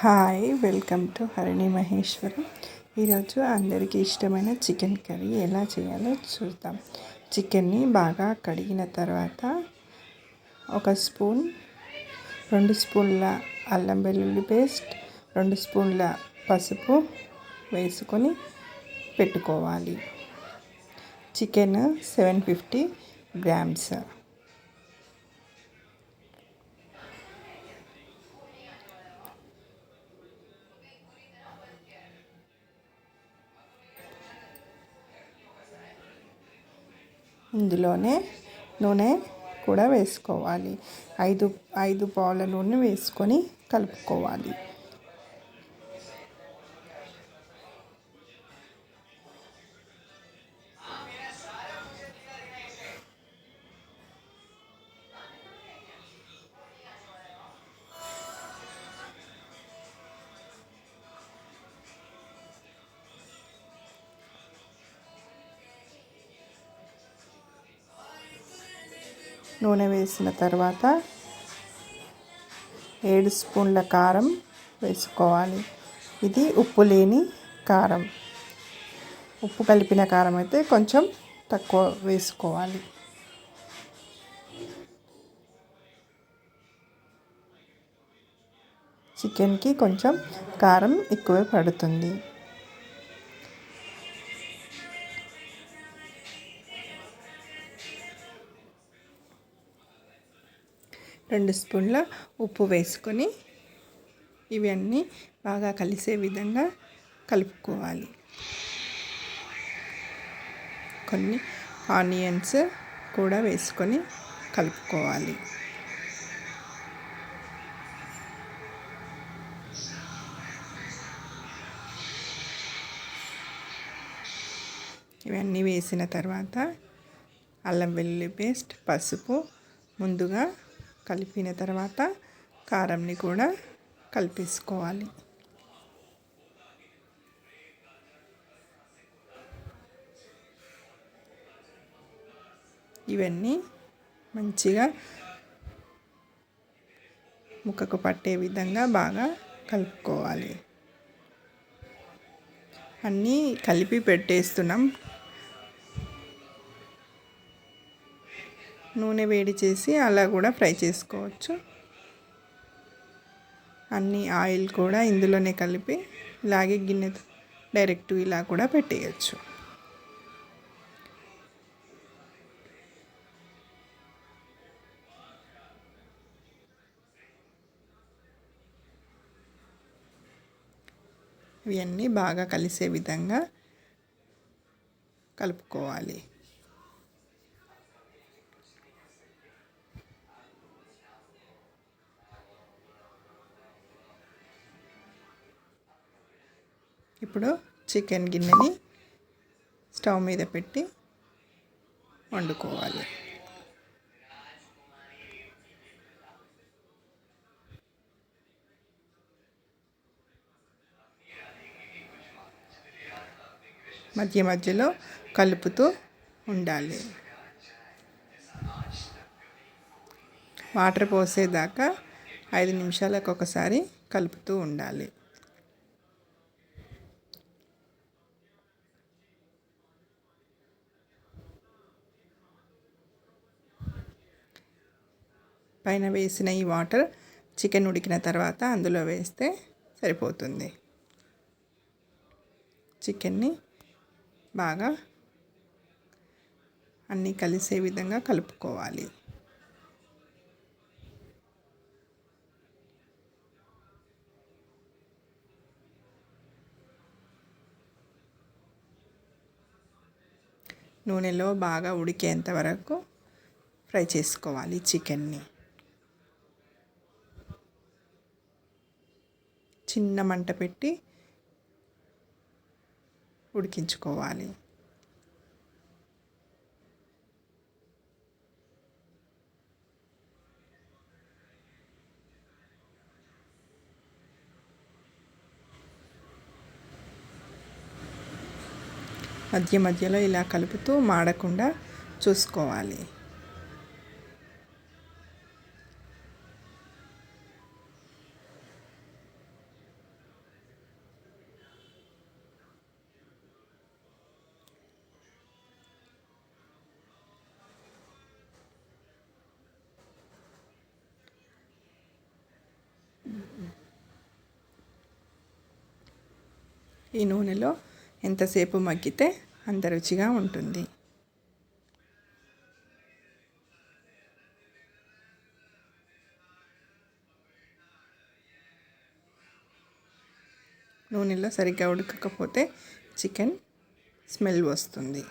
Hi, welcome to Harini Maheshwaram. ఈరోజు అందరికీ ఇష్టమైన చికెన్ కర్రీ ఎలా చేయాలో చూద్దాం. చికెన్ని బాగా కడిగిన తర్వాత 2 స్పూన్ల అల్లం వెల్లుల్లి పేస్ట్, 2 స్పూన్ల పసుపు వేసుకొని పెట్టుకోవాలి. Chicken 750 grams. ఇందులోనే నూనె కూడా వేసుకోవాలి. 5 పావుల నూనె వేసుకొని కలుపుకోవాలి. నూనె వేసిన తర్వాత 7 స్పూన్ల కారం వేసుకోవాలి. ఇది ఉప్పు లేని కారం. ఉప్పు కలిపిన కారం అయితే కొంచెం తక్కువ వేసుకోవాలి. చికెన్కి కొంచెం కారం ఎక్కువ పడుతుంది. 2 స్పూన్ల ఉప్పు వేసుకొని ఇవన్నీ బాగా కలిసే విధంగా కలుపుకోవాలి. కొన్ని ఆనియన్స్ కూడా వేసుకొని కలుపుకోవాలి. ఇవన్నీ వేసిన తర్వాత అల్లం వెల్లుల్లి పేస్ట్, పసుపు ముందుగా కలిపిన తర్వాత కారంని కూడా కలిపేసుకోవాలి. ఇవన్నీ మంచిగా ముక్కకు పట్టే విధంగా బాగా కలుపుకోవాలి. అన్నీ కలిపి పెట్టేస్తున్నాం. నూనె వేడి చేసి అలా కూడా ఫ్రై చేసుకోవచ్చు. అన్ని ఆయిల్ కూడా ఇందులోనే కలిపి ఇలాగే గిన్నె డైరెక్ట్ ఇలా కూడా పెట్టేయచ్చు. ఇవన్నీ బాగా కలిసే విధంగా కలుపుకోవాలి. ఇప్పుడు చికెన్ గిన్నెని స్టవ్ మీద పెట్టి వండుకోవాలి. మధ్య మధ్యలో కలుపుతూ ఉండాలి. వాటర్ పోసేదాకా 5 నిమిషాలకు ఒకసారి కలుపుతూ ఉండాలి. పైన వేసిన ఈ వాటర్ చికెన్ ఉడికిన తర్వాత అందులో వేస్తే సరిపోతుంది. చికెన్ని బాగా అన్నీ కలిసే విధంగా కలుపుకోవాలి. నూనెలో బాగా ఉడికేంత వరకు ఫ్రై చేసుకోవాలి చికెన్ని. చిన్న మంట పెట్టి ఉడికించుకోవాలి. మధ్య మధ్యలో ఇలా కలుపుతూ మాడకుండా చూసుకోవాలి. ఈ నూనెలో ఎంతసేపు మగ్గితే అంత రుచిగా ఉంటుంది. నూనెలో సరిగ్గా ఉడకకపోతే చికెన్ స్మెల్ వస్తుంది.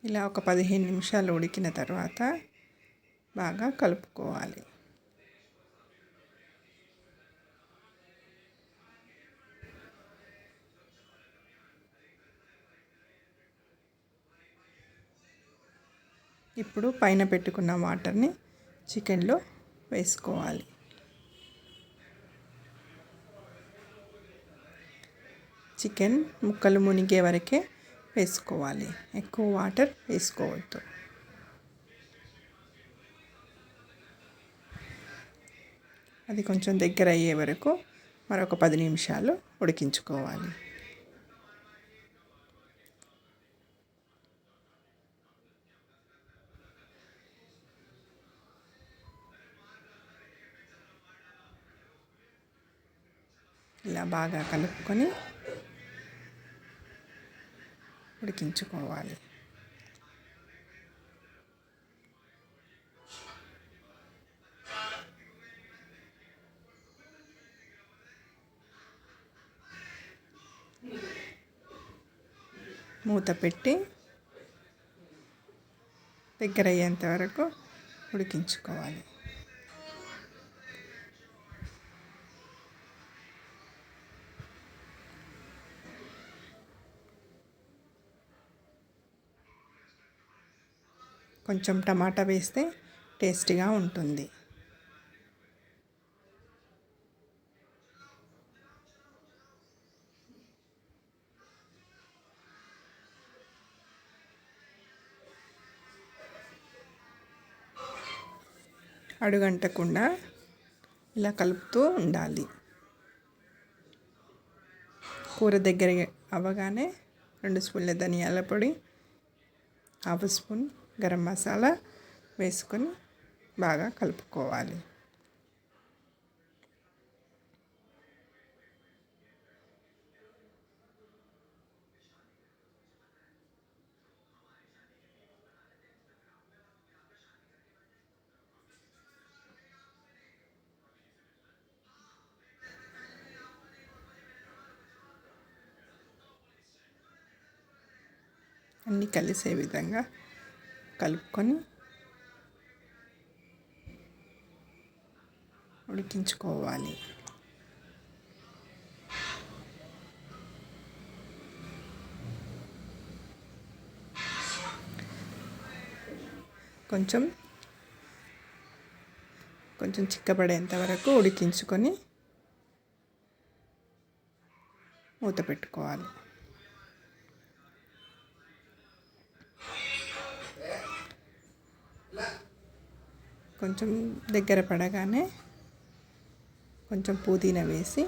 ఇలా ఒక 15 నిమిషాలు ఉడికిన తర్వాత బాగా కలుపుకోవాలి. ఇప్పుడు పైన పెట్టుకున్న వాటర్ని చికెన్లో వేసుకోవాలి. చికెన్ ముక్కలు మునిగే వరకే వేసుకోవాలి, ఎక్కువ వాటర్ వేసుకోవద్దు. అది కొంచెం దగ్గర అయ్యే వరకు మరొక 10 నిమిషాలు ఉడికించుకోవాలి. ఇలా బాగా కలుపుకొని ఉడికించుకోవాలి. మూత పెట్టి దగ్గర అయ్యేంత వరకు ఉడికించుకోవాలి. కొంచెం టమాటా వేస్తే టేస్టీగా ఉంటుంది. అడుగంటకుండా ఇలా కలుపుతూ ఉండాలి. కూర దగ్గర అవ్వగానే 2 స్పూన్ల ధనియాల పొడి, 1/2 స్పూన్ గరం మసాలా వేసుకొని బాగా కలుపుకోవాలి. అన్నీ కలిసే విధంగా కలుపుకొని ఉడికించుకోవాలి. కొంచెం చిక్కబడేంత వరకు ఉడికించుకొని మూత పెట్టుకోవాలి. కొంచెం దగ్గర పడగానే కొంచెం పుదీనా వేసి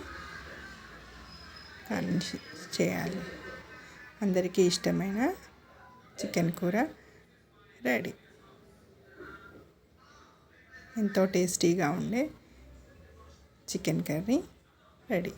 గార్నిష్ చేయాలి. అందరికీ ఇష్టమైన చికెన్ కూర రెడీ. ఎంతో టేస్టీగా ఉండే చికెన్ కర్రీ రెడీ.